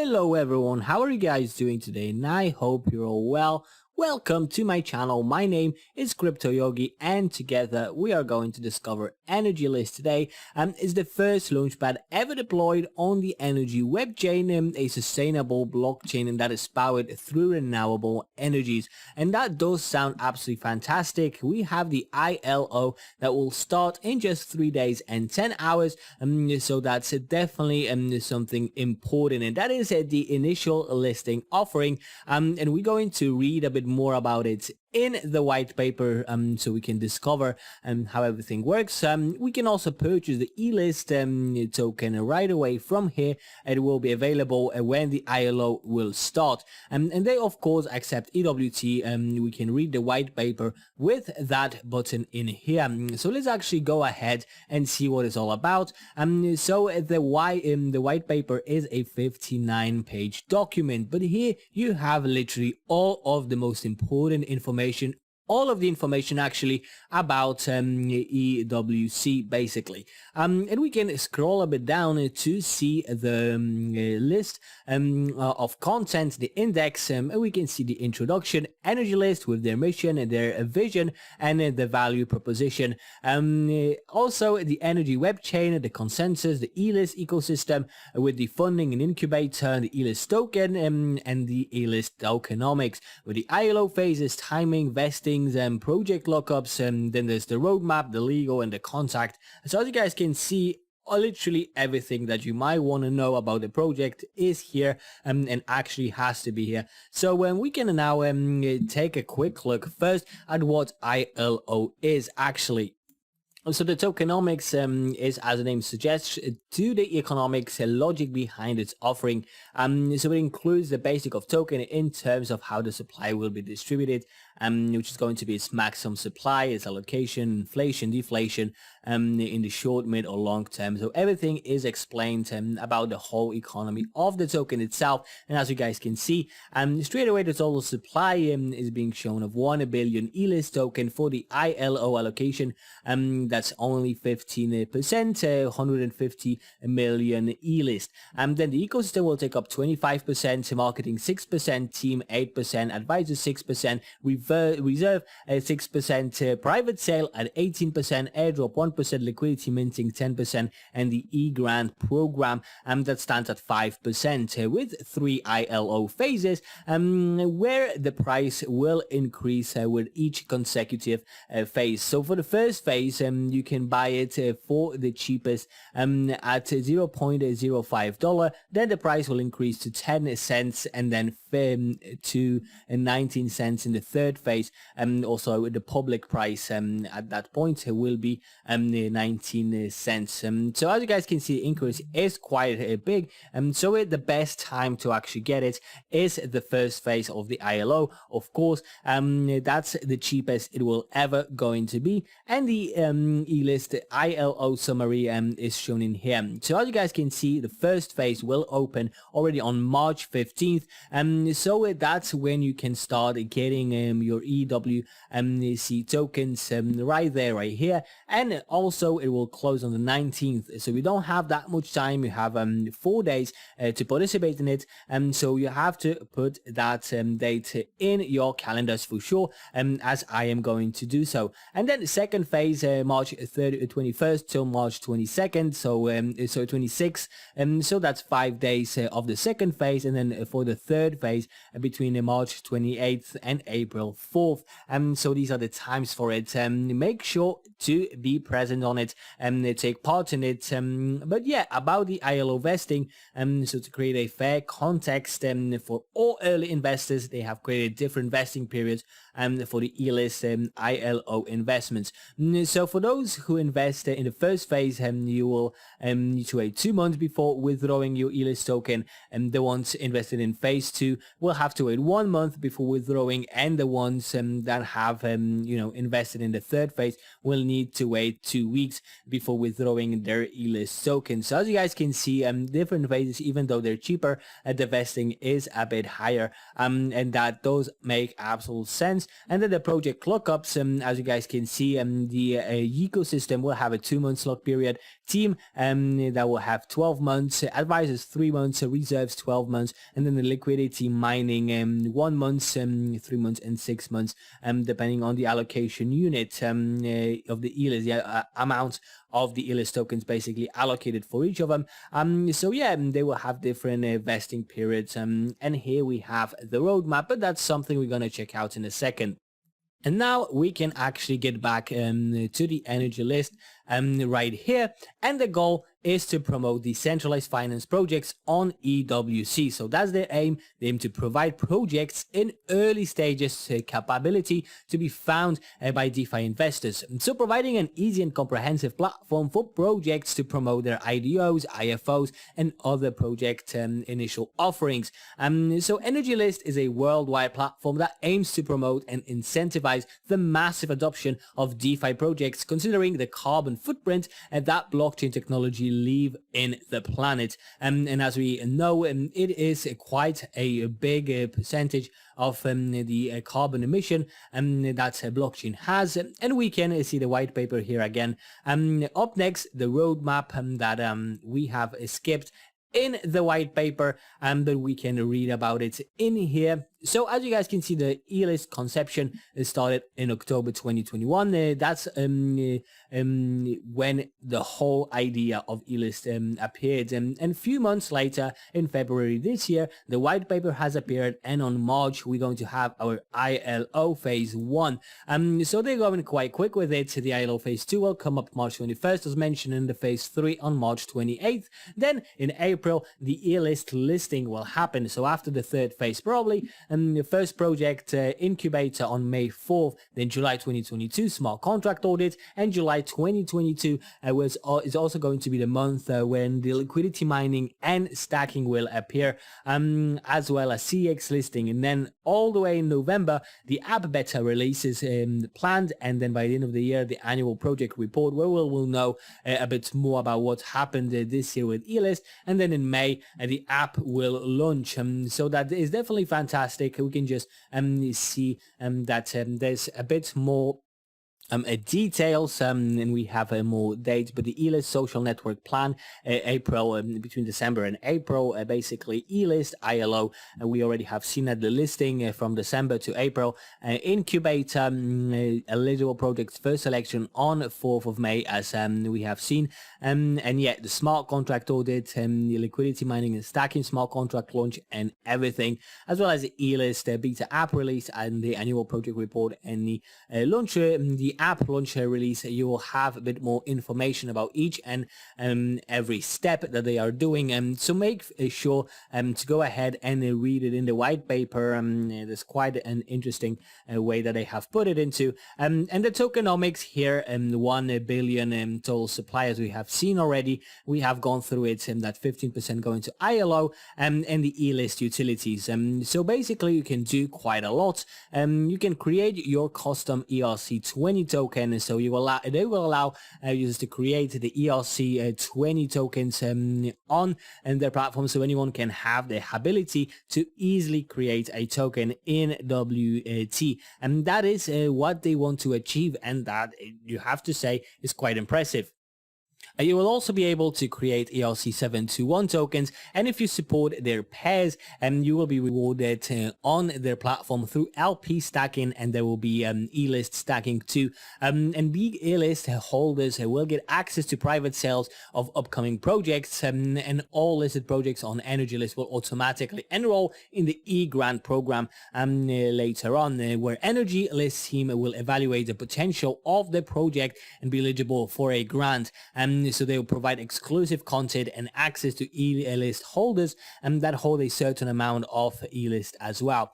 Hello everyone, how are you guys doing today? And I hope you're all well. Welcome to my channel. My name is Crypto Yogi and together we are going to discover Energy List today. It's the first launchpad ever deployed on the Energy web chain, a sustainable blockchain and that is powered through renewable energies. And that does sound absolutely fantastic. We have the ILO that will start in just 3 days and 10 hours. So that's definitely something important, and that is the initial listing offering. And we're going to read a bit more about it in the white paper, so we can discover how everything works. We can also purchase the E-list token right away from here. It will be available when the ILO will start, and they of course accept EWT. We can read the white paper with that button in here. So let's actually go ahead and see what it's all about. So the white paper is a 59-page document, but here you have literally all of the most important information, all of the information actually about EWC basically. And we can scroll a bit down to see the list of content, the index, and we can see the introduction, Energy List with their mission and their vision and the value proposition. Also the Energy web chain, the consensus, the E-list ecosystem with the funding and incubator, the E-list token and the E-list tokenomics with the ILO phases, timing, vesting, and project lockups, and then there's the roadmap, the legal, and the contact. So as you guys can see, literally everything that you might want to know about the project is here, and actually has to be here. So we can now take a quick look first at what ILO is actually. So the tokenomics is, as the name suggests, to the economics logic behind its offering. So it includes the basic of token in terms of how the supply will be distributed, which is going to be its maximum supply, its allocation, inflation, deflation, in the short, mid or long term. So everything is explained about the whole economy of the token itself. And as you guys can see, straight away the total supply is being shown of 1 billion E-list token for the ILO allocation. That's only 15%, 150 million E-list. Then the ecosystem will take up 25%, marketing 6%, team 8%, advisor 6%, reserve 6%, private sale at 18%, airdrop 1%, liquidity minting 10%, and the e-grant program that stands at 5%, with 3 ILO phases, where the price will increase with each consecutive phase. So for the first phase, you can buy it for the cheapest at $0.05. Then the price will increase to 10 cents and then to 19 cents in the third phase. Also the public price at that point will be 19 cents. So as you guys can see, the increase is quite big. So the best time to actually get it is the first phase of the ILO. Of course, that's the cheapest it will ever going to be. And the E-list ILO summary is shown in here. So as you guys can see, the first phase will open already on March 15th. So that's when you can start getting your EWC tokens right there, right here. And also it will close on the 19th. So we don't have that much time. You have 4 days to participate in it. So you have to put that date in your calendars for sure, as I am going to do so. And then the second phase, March 21st till March 22nd, so 26, so that's 5 days of the second phase, and then for the third phase between March 28th and April 4th. So these are the times for it. Make sure to be present on it and take part in it. But yeah, about the ILO vesting, so to create a fair context for all early investors, they have created different vesting periods for the E-list ILO investments. So for those who invest in the first phase, you will need to wait 2 months before withdrawing your E-list token, and the ones invested in phase 2 will have to wait 1 month before withdrawing, and the ones that have invested in the third phase will need to wait 2 weeks before withdrawing their E-list tokens. So as you guys can see, different phases, even though they're cheaper, the vesting is a bit higher, and that does make absolute sense. And then the project lockups, as you guys can see, the ecosystem will have a 2-month lock period, team that will have 12 months, advisors 3 months, reserves 12 months, and then the liquidity mining 1 month, 3 months, and 6 months, depending on the allocation unit of the E-list, amount of the E-list tokens basically allocated for each of them. So yeah, they will have different vesting periods, and here we have the roadmap, but that's something we're gonna check out in a second. And now we can actually get back to the energy list right here, and the goal is to promote decentralized finance projects on EWC. So that's their aim. They aim to provide projects in early stages capability to be found by DeFi investors. So providing an easy and comprehensive platform for projects to promote their IDOs, IFOs, and other project initial offerings. So Energy List is a worldwide platform that aims to promote and incentivize the massive adoption of DeFi projects, considering the carbon footprint that blockchain technology leave in the planet. And as we know, it is quite a big percentage of the carbon emission that blockchain has, and we can see the white paper here again. Up next, the roadmap that we have skipped in the white paper, but we can read about it in here. So as you guys can see, the E-list conception started in October 2021. That's when the whole idea of E-list appeared. And a few months later, in February this year, the white paper has appeared, and on March we're going to have our ILO phase 1. So they're going quite quick with it. The ILO phase 2 will come up March 21st, as mentioned, in the phase 3 on March 28th. Then in April, the E-list listing will happen. So after the third phase, probably. The first project incubator on May 4th, then July 2022 smart contract audit, and July 2022 is also going to be the month when the liquidity mining and stacking will appear, as well as CX listing. And then all the way in November, the app beta release is planned, and then by the end of the year, the annual project report, where we'll know a bit more about what happened this year with E-list. And then in May, the app will launch. So that is definitely fantastic. We can just see that there's a bit more details, and we have more dates, but the E-list social network plan, April, between December and April, basically E-list, ILO, we already have seen that the listing from December to April, incubator, eligible projects first selection on 4th of May, as we have seen, and yeah, the smart contract audit, the liquidity mining and stacking smart contract launch and everything, as well as the E-list beta app release and the annual project report and the launcher, the app launcher release. You will have a bit more information about each and every step that they are doing, so make sure to go ahead and read it in the white paper. There's quite an interesting way that they have put it into, and the tokenomics here, 1 billion total supply, as we have seen already. We have gone through it, that 15% going to ILO and the E-list utilities. So basically you can do quite a lot. You can create your custom ERC20 token, so they will allow users to create the ERC20 tokens on their platform, so anyone can have the ability to easily create a token in WT, and that is what they want to achieve, and that, you have to say, is quite impressive. You will also be able to create ERC721 tokens, and if you support their pairs, you will be rewarded on their platform through LP stacking, and there will be E-list stacking too. And big E-list holders will get access to private sales of upcoming projects, and all listed projects on Energy List will automatically enroll in the E-Grant program later on, where Energy List team will evaluate the potential of the project and be eligible for a grant. So they will provide exclusive content and access to E-list holders that hold a certain amount of E-list as well.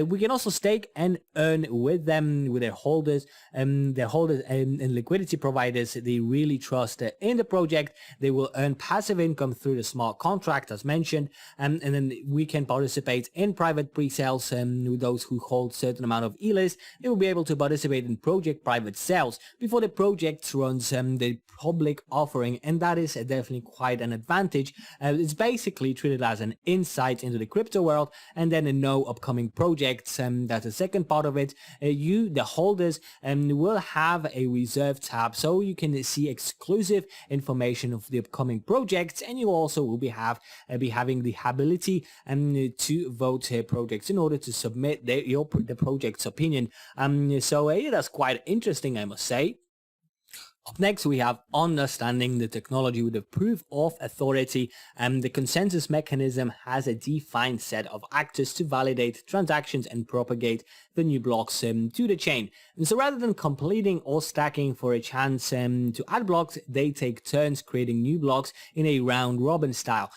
We can also stake and earn with them, with their holders. And liquidity providers, they really trust in the project. They will earn passive income through the smart contract as mentioned, and then we can participate in private pre-sales. With those who hold certain amount of ELIS, they will be able to participate in project private sales before the project runs the public offering, and that is definitely quite an advantage. It's basically treated as an insight into the crypto world, and then no upcoming projects. That's the second part of it. You, the holders, will have a reserve tab, so you can see exclusive information of the upcoming projects, and you also will be having the ability to vote projects in order to submit the project's opinion. So that's quite interesting, I must say. Up next, we have understanding the technology with the proof of authority. The consensus mechanism has a defined set of actors to validate transactions and propagate the new blocks to the chain. And so rather than completing or stacking for a chance to add blocks, they take turns creating new blocks in a round robin style.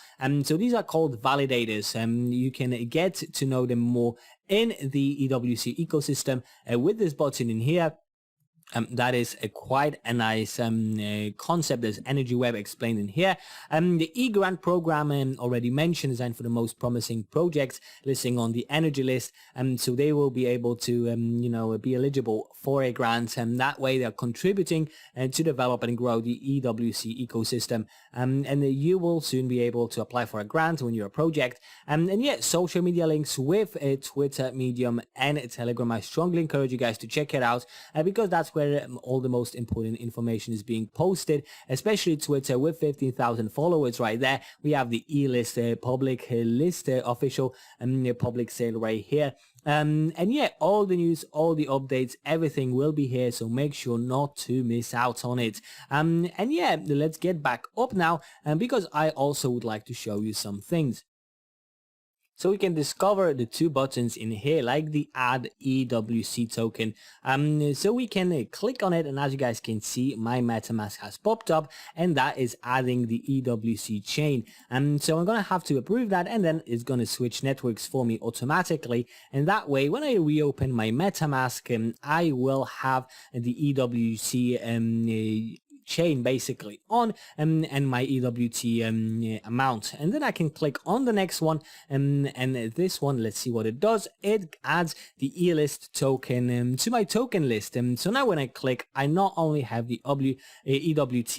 So these are called validators. You can get to know them more in the EWC ecosystem with this button in here. That is quite a nice concept, as Energy Web explained in here. The E-Grant program already mentioned, designed for the most promising projects listing on the energy list, so they will be able to be eligible for a grant, and that way they're contributing to develop and grow the EWC ecosystem, and you will soon be able to apply for a grant when you're a project. And yeah, social media links with Twitter, Medium and Telegram, I strongly encourage you guys to check it out, because that's where all the most important information is being posted, especially Twitter with 15,000 followers right there. We have the E-list public list official public sale right here. And yeah, all the news, all the updates, everything will be here, so make sure not to miss out on it. And yeah, let's get back up now, because I also would like to show you some things. So we can discover the two buttons in here, like the add Ewc token. So we can click on it, and as you guys can see, my MetaMask has popped up, and that is adding the Ewc chain. So I'm gonna have to approve that, and then it's gonna switch networks for me automatically. And that way, when I reopen my MetaMask, I will have the Ewc chain basically on, and my EWT amount, and then I can click on the next one, and this one, let's see what it does. It adds the Ewc token to my token list, so now when I click, I not only have the EWT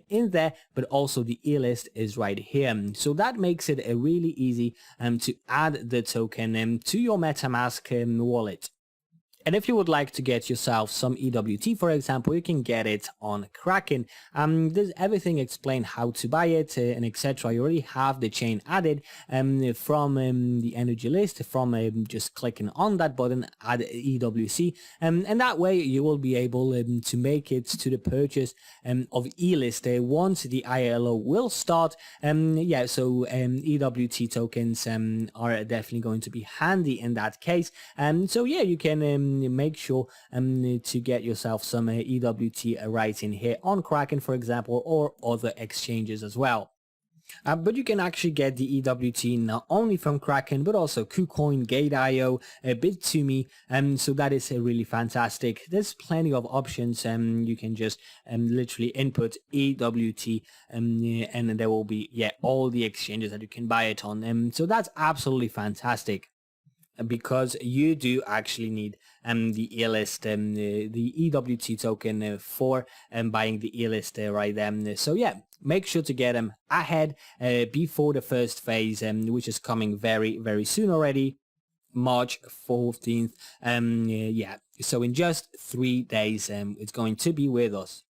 in there, but also the Ewc is right here. So that makes it really easy to add the token to your MetaMask wallet. And if you would like to get yourself some EWT, for example, you can get it on Kraken. There's everything explained how to buy it and etc. You already have the chain added from the energy list, from just clicking on that button, add EWC, and that way you will be able to make it to the purchase of E-list once the ILO will start. Yeah, so EWT tokens are definitely going to be handy in that case. So yeah, you can make sure to get yourself some EWT right in here on Kraken, for example, or other exchanges as well. But you can actually get the EWT not only from Kraken, but also KuCoin, Gate.io, Bit2Me, so that is really fantastic. There's plenty of options, you can just literally input EWT, and there will be all the exchanges that you can buy it on, so that's absolutely fantastic, because you do actually need the E-list, the EWT token for buying the E-list right there. So yeah, make sure to get them ahead before the first phase, which is coming very, very soon already, March 14th. Yeah, so in just 3 days, it's going to be with us.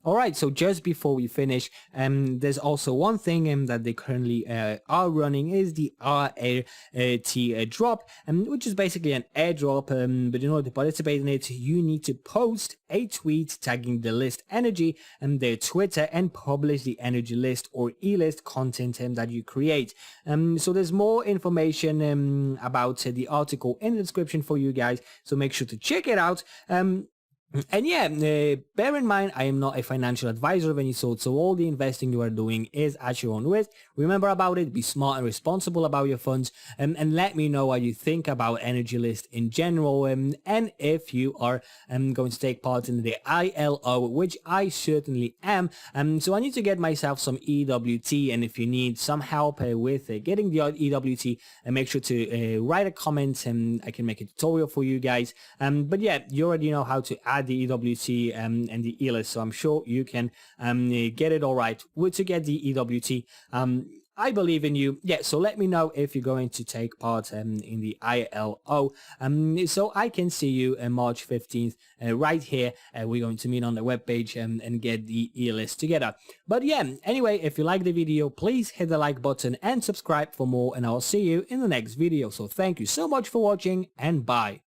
Alright, so just before we finish, there's also one thing that they currently are running is the RAT drop, which is basically an airdrop, but in order to participate in it, you need to post a tweet tagging the list energy and their Twitter and publish the energy list or E-list content that you create. So there's more information about the article in the description for you guys, so make sure to check it out. And yeah, bear in mind, I am not a financial advisor of any sort, so all the investing you are doing is at your own risk. Remember about it, be smart and responsible about your funds, and let me know what you think about Energy List in general, and if you are going to take part in the ILO, which I certainly am. So I need to get myself some EWT, and if you need some help with getting the EWT, make sure to write a comment, and I can make a tutorial for you guys. But yeah, you already know how to add the EWT and the ELIS, so I'm sure you can get it all right to get the EWT. I believe in you. Yeah, so let me know if you're going to take part in the ILO, so I can see you on March 15th right here. We're going to meet on the webpage and get the ELIS together. But yeah, anyway, if you like the video, please hit the like button and subscribe for more, and I'll see you in the next video. So thank you so much for watching, and bye.